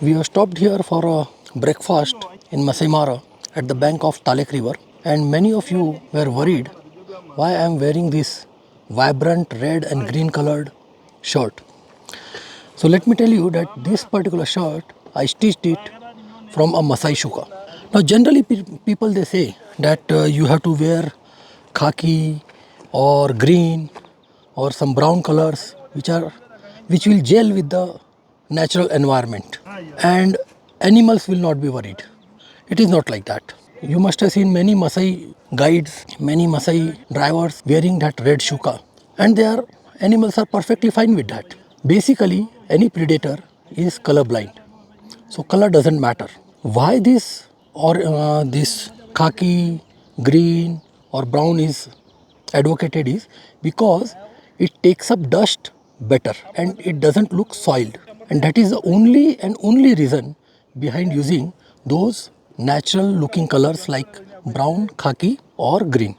We have stopped here for a breakfast in Masai Mara at the bank of Talek River, and many of you were worried why I am wearing this vibrant red and green colored shirt. So let me tell you that this particular shirt I stitched it from a Maasai Shuka. Now generally people they say that you have to wear khaki or green or some brown colors which will gel with the natural environment and animals will not be worried. It is not like that. You must have seen many Maasai guides, many Maasai drivers wearing that red shuka, and their animals are perfectly fine with that. Basically, any predator is colorblind, so color doesn't matter. Why this khaki, green or brown is advocated is because it takes up dust better and it doesn't look soiled, and that is the only reason behind using those natural looking colors like brown, khaki or green.